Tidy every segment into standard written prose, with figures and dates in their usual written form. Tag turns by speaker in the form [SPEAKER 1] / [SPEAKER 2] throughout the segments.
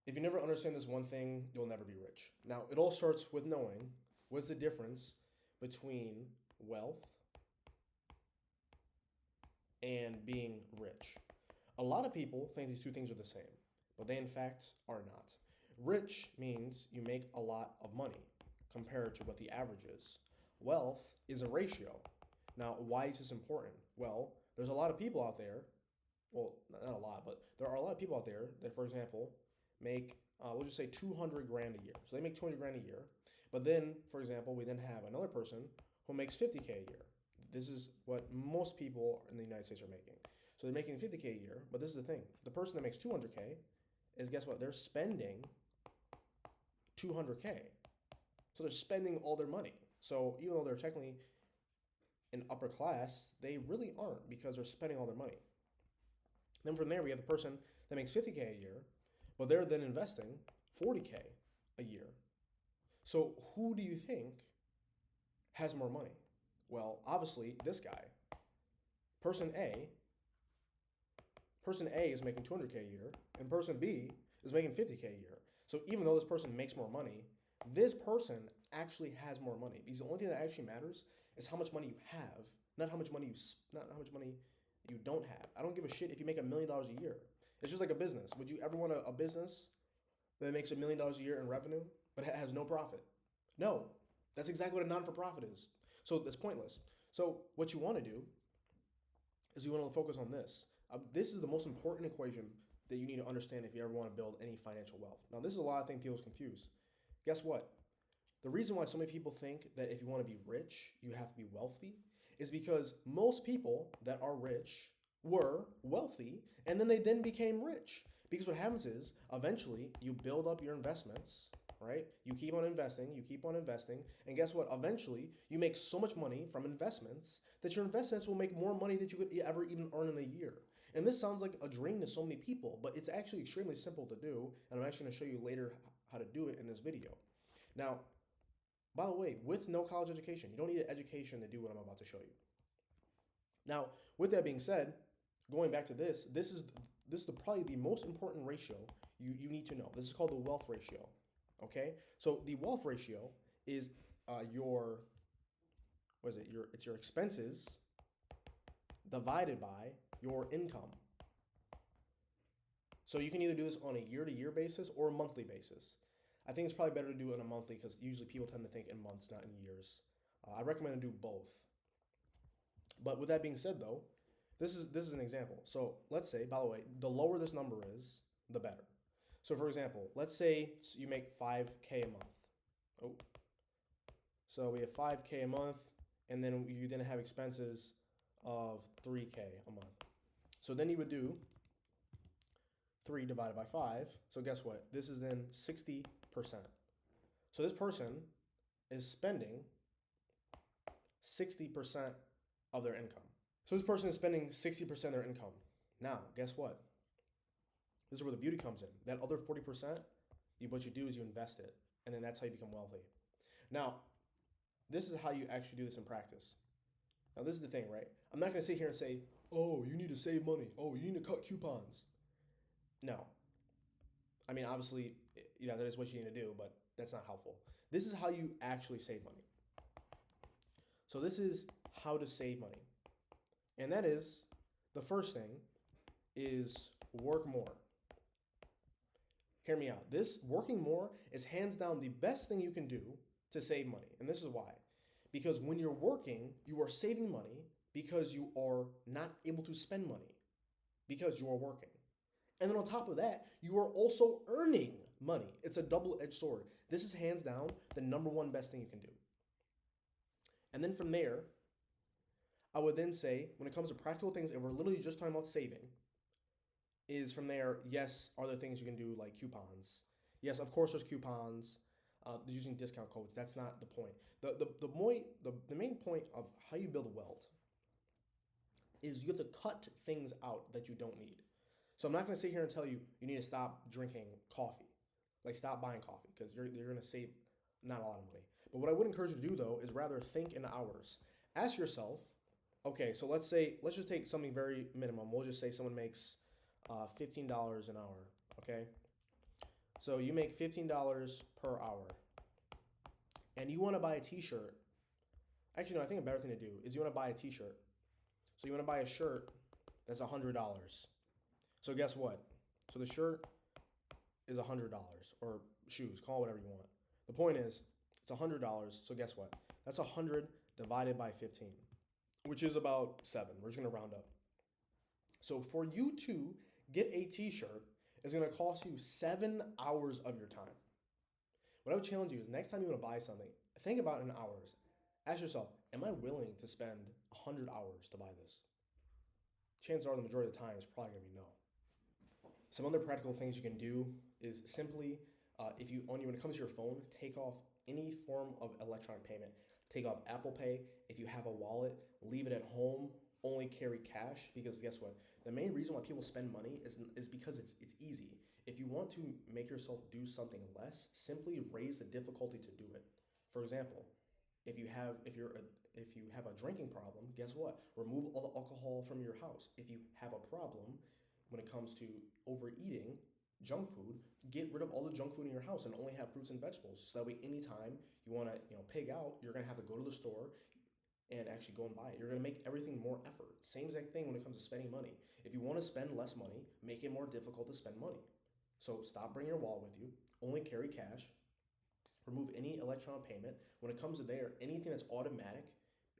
[SPEAKER 1] If you never understand this one thing, you'll never be rich. Now, it all starts with knowing what's the difference between wealth and being rich. A lot of people think these two things are the same, but they in fact are not. Rich means you make a lot of money compared to what the average is. Wealth is a ratio. Now, why is this important? Well, there's a lot of people out there, well, not a lot, but there are a lot of people out there that, for example, make, we'll just say 200 grand a year. So they make 200 grand a year. But then, for example, we then have another person who makes 50K a year. This is what most people in the United States are making. So they're making 50K a year, but this is the thing. The person that makes 200K is, guess what? They're spending 200K. So they're spending all their money. So even though they're technically in upper class, they really aren't because they're spending all their money. Then from there, we have the person that makes 50K a year, but they're then investing 40K a year. So who do you think has more money? Well, obviously, this guy. Person A, person A is making 200K a year, and person B is making 50K a year. So even though this person makes more money, this person actually has more money because the only thing that actually matters is how much money you have, not how much money not how much money you don't have. I don't give a shit if you make $1 million a year. It's just like a business. Would you ever want a business that makes $1 million a year in revenue but has no profit? No, that's exactly what a non-for-profit is. So that's pointless. So what you want to do is you want to focus on this. This is the most important equation that you need to understand if you ever want to build any financial wealth. Now, this is a lot of things people confuse. Guess what? The reason why so many people think that if you want to be rich, you have to be wealthy is because most people that are rich were wealthy and then they then became rich. Because what happens is eventually you build up your investments, right? You keep on investing, and guess what? Eventually you make so much money from investments that your investments will make more money than you could ever even earn in a year. And this sounds like a dream to so many people, but it's actually extremely simple to do, and I'm actually going to show you later how to do it in this video. Now, by the way, with no college education, you don't need an education to do what I'm about to show you. Now, with that being said, going back to this is probably the most important ratio you need to know. This is called the wealth ratio. Okay, so the wealth ratio is your what is it? It's your expenses divided by your income. So you can either do this on a year-to-year basis or a monthly basis. I think it's probably better to do it on a monthly because usually people tend to think in months, not in years. I recommend to do both. But with that being said, though, this is an example. So let's say, by the way, the lower this number is, the better. So for example, let's say you make 5K a month. Oh, so we have 5K a month, and then you then have expenses of 3K a month. So then you would do 3 divided by 5. So guess what? This is then 60%. So this person is spending 60% of their income. So this person is spending 60% of their income. Now, guess what? This is where the beauty comes in. That other 40%, what you do is you invest it, and then that's how you become wealthy. Now, this is how you actually do this in practice. Now, this is the thing, right? I'm not going to sit here and say, oh, you need to save money. Oh, you need to cut coupons. No. I mean, obviously, yeah, that is what you need to do, but that's not helpful. This is how you actually save money. So this is how to save money. And that is, the first thing is work more. Hear me out. This working more is hands down the best thing you can do to save money. And this is why. Because when you're working, you are saving money because you are not able to spend money because you are working. And then on top of that, you are also earning money. It's a double-edged sword. This is hands down the number one best thing you can do. And then from there, I would then say, when it comes to practical things, and we're literally just talking about saving, is from there, yes, are there things you can do like coupons? Yes, of course, there's coupons. Using discount codes. That's not the point. The main point of how you build wealth is you have to cut things out that you don't need. So I'm not going to sit here and tell you you need to stop drinking coffee, like stop buying coffee, because you're going to save not a lot of money. But what I would encourage you to do though is rather think in hours. Ask yourself, okay, so let's just take something very minimum. We'll just say someone makes $15 an hour. Okay, So you make $15 per hour, and you want to buy a T-shirt. Actually, no, I think a better thing to do is you want to buy a T-shirt. So you want to buy a shirt that's $100. So guess what? So the shirt is $100, or shoes, call it whatever you want. The point is, it's $100. So guess what? That's 100 divided by 15, which is about 7. We're just gonna round up. So for you to get a T-shirt is gonna cost you 7 hours of your time. What I would challenge you is next time you want to buy something, think about it in hours. Ask yourself, am I willing to spend 100 hours to buy this? Chances are the majority of the time it's probably gonna be no. Some other practical things you can do is simply, if you when it comes to your phone, take off any form of electronic payment. Take off Apple Pay. If you have a wallet, leave it at home. Only carry cash, because guess what? The main reason why people spend money is because it's easy. If you want to make yourself do something less, simply raise the difficulty to do it. For example, if you have a drinking problem, guess what? Remove all the alcohol from your house. If you have a problem when it comes to overeating junk food, get rid of all the junk food in your house and only have fruits and vegetables. So that way, anytime you want to pig out, you're gonna have to go to the store and actually go and buy it. You're gonna make everything more effort. Same exact thing when it comes to spending money. If you want to spend less money, make it more difficult to spend money. So stop bringing your wallet with you. Only carry cash. Remove any electronic payment. When it comes to anything that's automatic,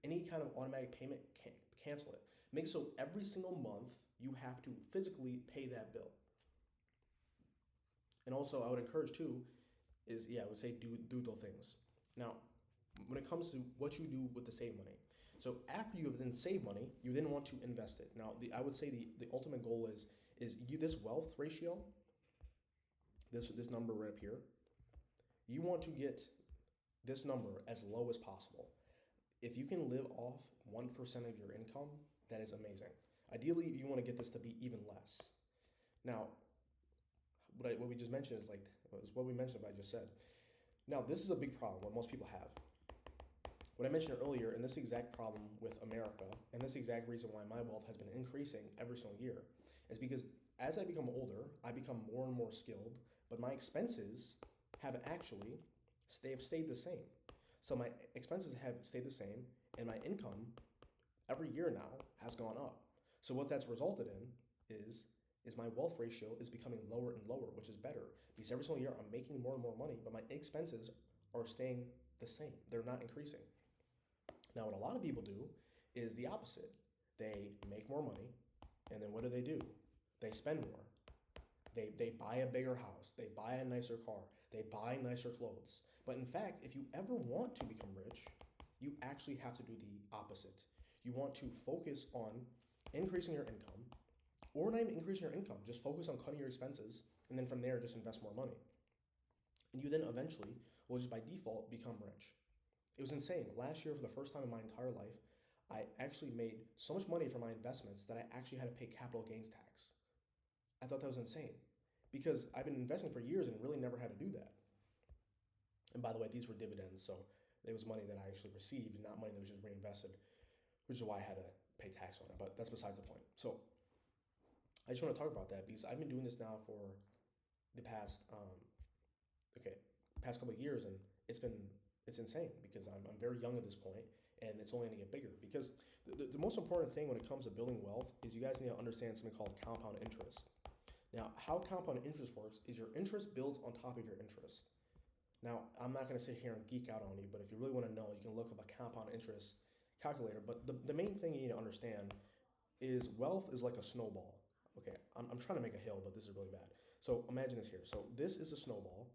[SPEAKER 1] any kind of automatic payment, cancel it. Make so every single month you have to physically pay that bill. And also, I would encourage too, I would say do those things. Now, when it comes to what you do with the saved money, so after you have then saved money, you then want to invest it. Now, I would say the ultimate goal is this wealth ratio, this number right up here. You want to get this number as low as possible. If you can live off 1% of your income, that is amazing. Ideally, you want to get this to be even less. Now, what we just mentioned is what we mentioned, what I just said. Now, this is a big problem, what most people have. What I mentioned earlier, and this exact problem with America, and this exact reason why my wealth has been increasing every single year, is because as I become older, I become more and more skilled, but my expenses have actually stayed the same. So my expenses have stayed the same, and my income every year now has gone up. So what that's resulted in is my wealth ratio is becoming lower and lower, which is better, because every single year I'm making more and more money, but my expenses are staying the same. They're not increasing. Now, what a lot of people do is the opposite. They make more money, and then what do? They spend more. They buy a bigger house. They buy a nicer car. They buy nicer clothes. But in fact, if you ever want to become rich, you actually have to do the opposite. You want to focus on increasing your income, or not even increasing your income. Just focus on cutting your expenses, and then from there, just invest more money. And you then eventually will just by default become rich. It was insane. Last year, for the first time in my entire life, I actually made so much money from my investments that I actually had to pay capital gains tax. I thought that was insane because I've been investing for years and really never had to do that. And by the way, these were dividends, so it was money that I actually received, not money that was just reinvested, which is why I had to pay tax on it. But that's besides the point. So I just want to talk about that because I've been doing this now for the past couple of years, and it's insane because I'm very young at this point, and it's only going to get bigger. Because the most important thing when it comes to building wealth is you guys need to understand something called compound interest. Now, how compound interest works is your interest builds on top of your interest. Now, I'm not going to sit here and geek out on you, but if you really want to know, you can look up a compound interest calculator. But the main thing you need to understand is wealth is like a snowball. Okay, I'm trying to make a hill, but this is really bad. So imagine this here. So this is a snowball.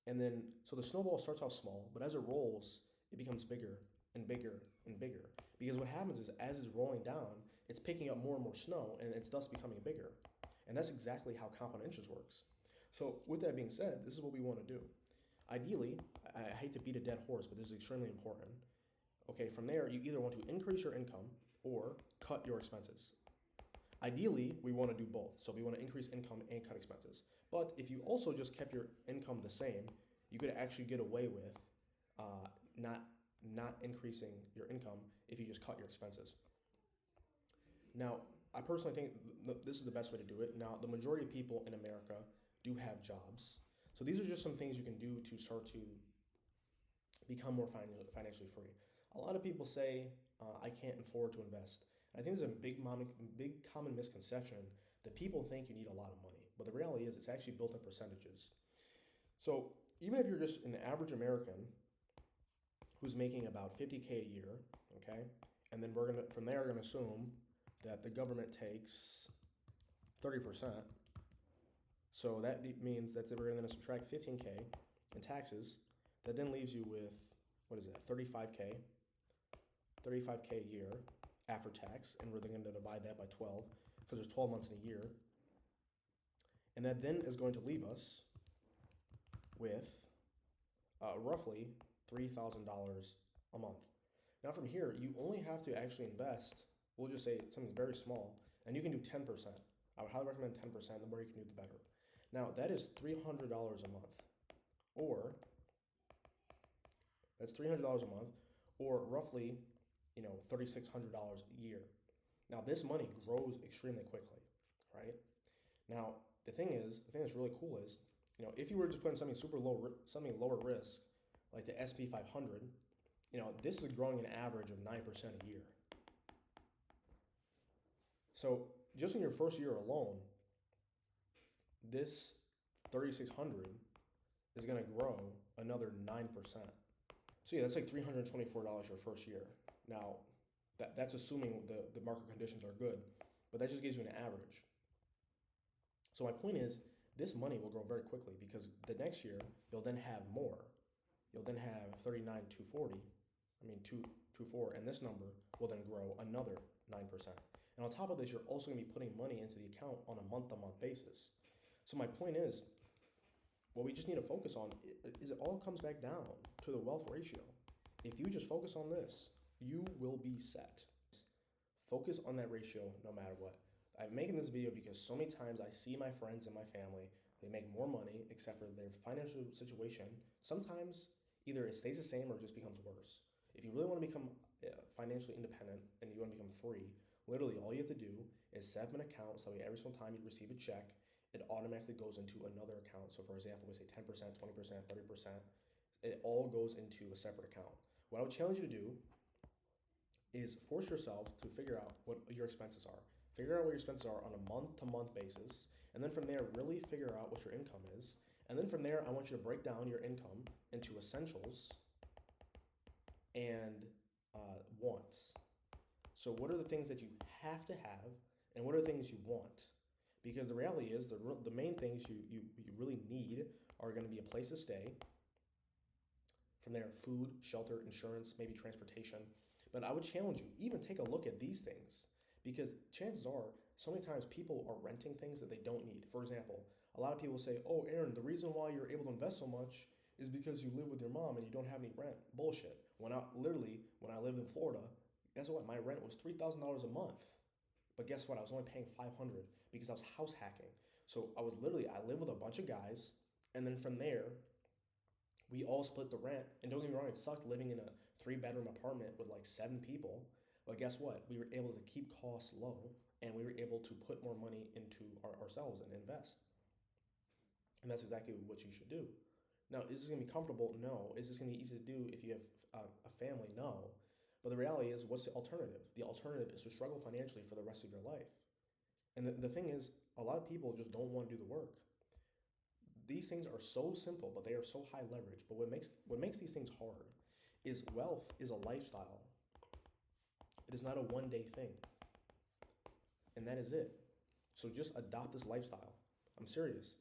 [SPEAKER 1] And then, so the snowball starts off small, but as it rolls, it becomes bigger and bigger and bigger. Because what happens is as it's rolling down, it's picking up more and more snow, and it's thus becoming bigger. And that's exactly how compound interest works. So with that being said, this is what we want to do. Ideally, I hate to beat a dead horse, but this is extremely important. Okay, from there, you either want to increase your income or cut your expenses. Ideally, we want to do both. So we want to increase income and cut expenses. But if you also just kept your income the same, you could actually get away with not increasing your income if you just cut your expenses. Now, I personally think this is the best way to do it. Now, the majority of people in America do have jobs. So these are just some things you can do to start to become more financially free. A lot of people say, I can't afford to invest. I think there's a big common misconception that people think you need a lot of money, but the reality is it's actually built in percentages. So even if you're just an average American who's making about 50K a year, okay, and then from there we're gonna assume that the government takes 30%. So that means that we're gonna subtract 15K in taxes. That then leaves you with, what is it, 35K a year after tax, and we're then going to divide that by 12 because there's 12 months in a year. And that then is going to leave us with roughly $3,000 a month. Now from here, you only have to actually invest, we'll just say something very small, and you can do 10%. I would highly recommend 10%. The more you can do, the better. Now that is $300 a month, or that's $300 a month, or roughly, $3,600 a year. Now this money grows extremely quickly, right? Now the thing that's really cool is, if you were just putting something something lower risk, like the SP 500, this is growing an average of 9% a year. So just in your first year alone, this 3,600 is going to grow another 9%. So yeah, that's like $324 your first year. Now, that's assuming the market conditions are good, but that just gives you an average. So my point is, this money will grow very quickly because the next year you'll then have more. You'll then have 224, and this number will then grow another 9%. And on top of this, you're also going to be putting money into the account on a month-to-month basis. So my point is, what we just need to focus on is it all comes back down to the wealth ratio. If you just focus on this, you will be set. Focus on that ratio no matter what. I'm making this video because so many times I see my friends and my family, they make more money except for their financial situation. Sometimes either it stays the same or it just becomes worse. If you really want to become financially independent and you want to become free, literally all you have to do is set up an account so every single time you receive a check, it automatically goes into another account. So for example, we say 10%, 20%, 30%, it all goes into a separate account. What I would challenge you to do is force yourself to figure out what your expenses are. Figure out what your expenses are on a month-to-month basis, and then from there, really figure out what your income is. And then from there, I want you to break down your income into essentials and wants. So what are the things that you have to have, and what are the things you want? Because the reality is, the main things you really need are going to be a place to stay. From there, food, shelter, insurance, maybe transportation. But I would challenge you, even take a look at these things, because chances are, so many times people are renting things that they don't need. For example, a lot of people say, oh, Aaron, the reason why you're able to invest so much is because you live with your mom and you don't have any rent. Bullshit. When I lived in Florida, guess what? My rent was $3,000 a month. But guess what? I was only paying $500 because I was house hacking. So I lived with a bunch of guys, and then from there, we all split the rent. And don't get me wrong, it sucked living in a 3-bedroom apartment with like 7 people. But guess what? We were able to keep costs low, and we were able to put more money into ourselves and invest. And that's exactly what you should do. Now, is this going to be comfortable? No. Is this going to be easy to do if you have a family? No. But the reality is, what's the alternative? The alternative is to struggle financially for the rest of your life. And the thing is, a lot of people just don't want to do the work. These things are so simple, but they are so high leverage. But what makes these things hard is wealth is a lifestyle. It is not a one-day thing. And that is it. So just adopt this lifestyle. I'm serious.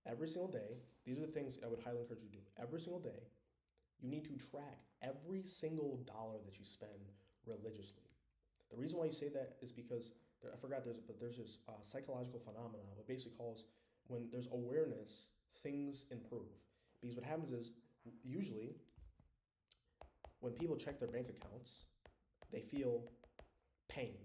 [SPEAKER 1] Every single day, these are the things I would highly encourage you to do. Every single day, you need to track every single dollar that you spend religiously. The reason why you say that is because, there's this psychological phenomenon, what basically calls, when there's awareness, things improve. Because what happens is, usually, when people check their bank accounts, they feel pain.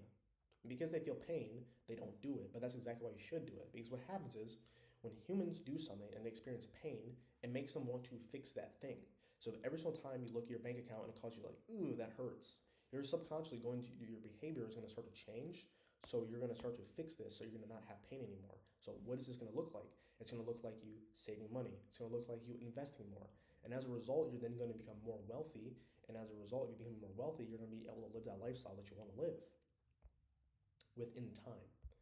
[SPEAKER 1] And because they feel pain, they don't do it. But that's exactly why you should do it. Because what happens is, when humans do something and they experience pain, it makes them want to fix that thing. So every single time you look at your bank account and it calls you like, ooh, that hurts, you're subconsciously your behavior is going to start to change. So you're going to start to fix this so you're going to not have pain anymore. So what is this going to look like? It's going to look like you saving money. It's going to look like you investing more. And as a result, you're then going to become more wealthy. And as a result of you becoming more wealthy, you're going to be able to live that lifestyle that you want to live within time.